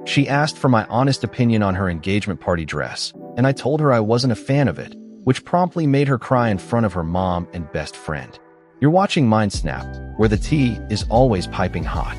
She asked for my honest opinion on her engagement party dress, and I told her I wasn't a fan of it, which promptly made her cry in front of her mom and best friend. You're watching Mindsnap, where the tea is always piping hot.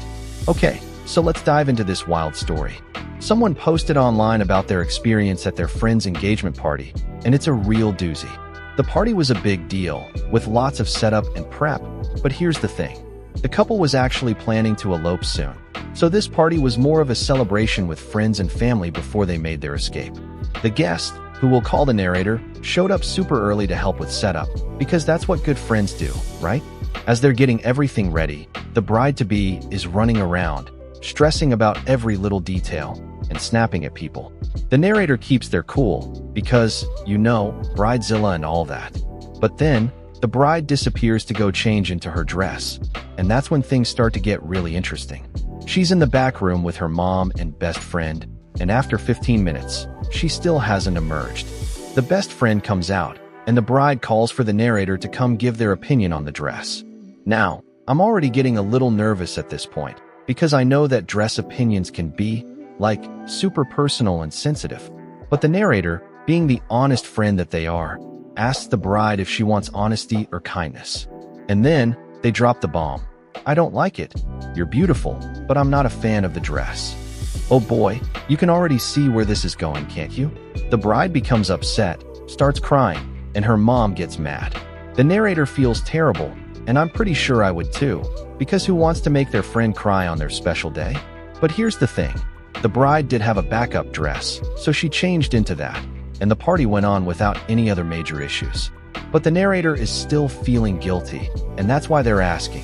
Okay, so let's dive into this wild story. Someone posted online about their experience at their friend's engagement party, and it's a real doozy. The party was a big deal, with lots of setup and prep, but here's the thing. The couple was actually planning to elope soon, so this party was more of a celebration with friends and family before they made their escape. The guest, who we'll call the narrator, showed up super early to help with setup, because that's what good friends do, right? As they're getting everything ready, the bride-to-be is running around, stressing about every little detail, and snapping at people. The narrator keeps their cool, because, you know, bridezilla and all that. But then, the bride disappears to go change into her dress, and that's when things start to get really interesting. She's in the back room with her mom and best friend, and after 15 minutes, she still hasn't emerged. The best friend comes out, and the bride calls for the narrator to come give their opinion on the dress. Now, I'm already getting a little nervous at this point, because I know that dress opinions can be, like, super personal and sensitive. But the narrator, being the honest friend that they are, asks the bride if she wants honesty or kindness. And then, they drop the bomb. I don't like it. You're beautiful, but I'm not a fan of the dress. Oh boy, you can already see where this is going, can't you? The bride becomes upset, starts crying, and her mom gets mad. The narrator feels terrible, and I'm pretty sure I would too, because who wants to make their friend cry on their special day? But here's the thing. The bride did have a backup dress, so she changed into that, and the party went on without any other major issues. But the narrator is still feeling guilty, and that's why they're asking,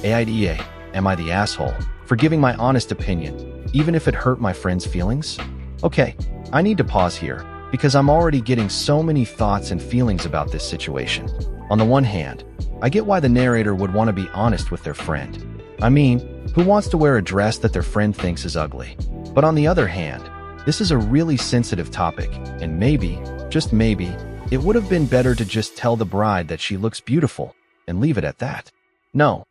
AITA, am I the asshole for giving my honest opinion, even if it hurt my friend's feelings? Okay, I need to pause here, because I'm already getting so many thoughts and feelings about this situation. On the one hand, I get why the narrator would want to be honest with their friend. I mean, who wants to wear a dress that their friend thinks is ugly? But on the other hand, this is a really sensitive topic, and maybe, just maybe, it would have been better to just tell the bride that she looks beautiful and leave it at that. No,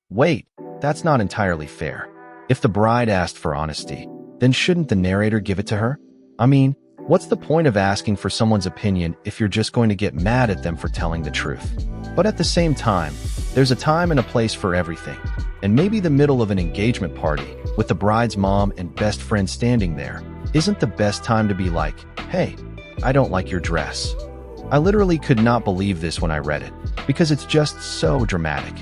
wait, that's not entirely fair. If the bride asked for honesty, then shouldn't the narrator give it to her? I mean, what's the point of asking for someone's opinion if you're just going to get mad at them for telling the truth? But at the same time, there's a time and a place for everything. And maybe the middle of an engagement party, with the bride's mom and best friend standing there, isn't the best time to be like, hey, I don't like your dress. I literally could not believe this when I read it, because it's just so dramatic.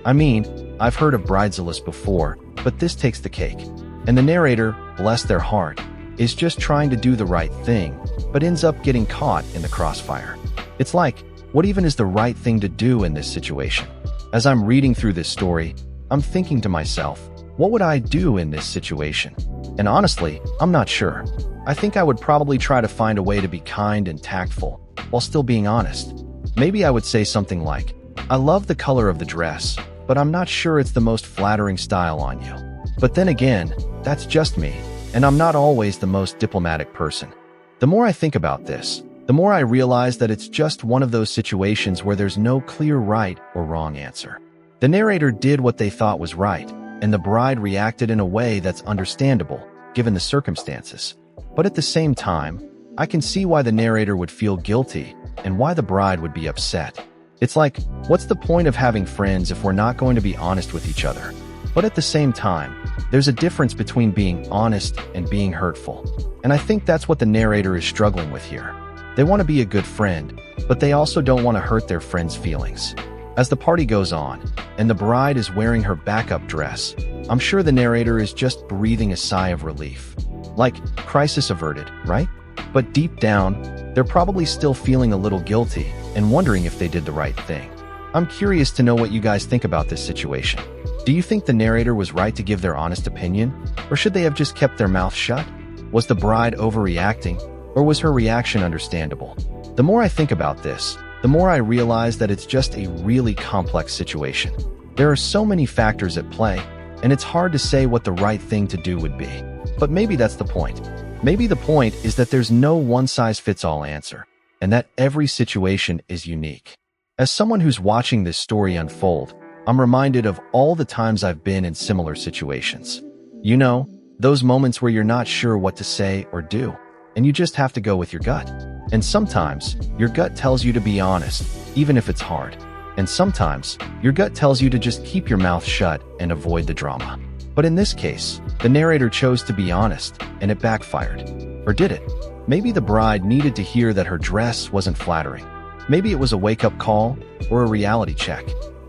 I mean, I've heard of bridezillas before, but this takes the cake. And the narrator, bless their heart, is just trying to do the right thing, but ends up getting caught in the crossfire. It's like, what even is the right thing to do in this situation? As I'm reading through this story, I'm thinking to myself, what would I do in this situation? And honestly, I'm not sure. I think I would probably try to find a way to be kind and tactful, while still being honest. Maybe I would say something like, I love the color of the dress, but I'm not sure it's the most flattering style on you. But then again, that's just me, and I'm not always the most diplomatic person. The more I think about this, the more I realize that it's just one of those situations where there's no clear right or wrong answer. The narrator did what they thought was right, and the bride reacted in a way that's understandable, given the circumstances. But at the same time, I can see why the narrator would feel guilty and why the bride would be upset. It's like, what's the point of having friends if we're not going to be honest with each other? But at the same time, there's a difference between being honest and being hurtful. And I think that's what the narrator is struggling with here. They want to be a good friend, but they also don't want to hurt their friend's feelings. As the party goes on, and the bride is wearing her backup dress, I'm sure the narrator is just breathing a sigh of relief. Like, crisis averted, right? But deep down, they're probably still feeling a little guilty and wondering if they did the right thing. I'm curious to know what you guys think about this situation. Do you think the narrator was right to give their honest opinion? Or should they have just kept their mouth shut? Was the bride overreacting? Or was her reaction understandable? The more I think about this, the more I realize that it's just a really complex situation. There are so many factors at play, and it's hard to say what the right thing to do would be. But maybe that's the point. Maybe the point is that there's no one-size-fits-all answer, and that every situation is unique. As someone who's watching this story unfold, I'm reminded of all the times I've been in similar situations. You know, Those moments where you're not sure what to say or do, and you just have to go with your gut. And sometimes, your gut tells you to be honest, even if it's hard. And sometimes, your gut tells you to just keep your mouth shut and avoid the drama. But in this case, the narrator chose to be honest, and it backfired. Or did it? Maybe the bride needed to hear that her dress wasn't flattering. Maybe it was a wake-up call or a reality check.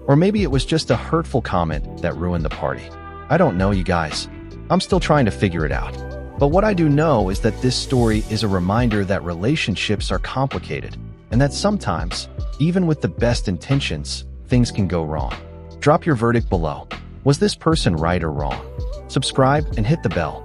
Or maybe it was just a hurtful comment that ruined the party. I don't know, you guys. I'm still trying to figure it out. But what I do know is that this story is a reminder that relationships are complicated, and that sometimes, even with the best intentions, things can go wrong. Drop your verdict below. Was this person right or wrong? Subscribe and hit the bell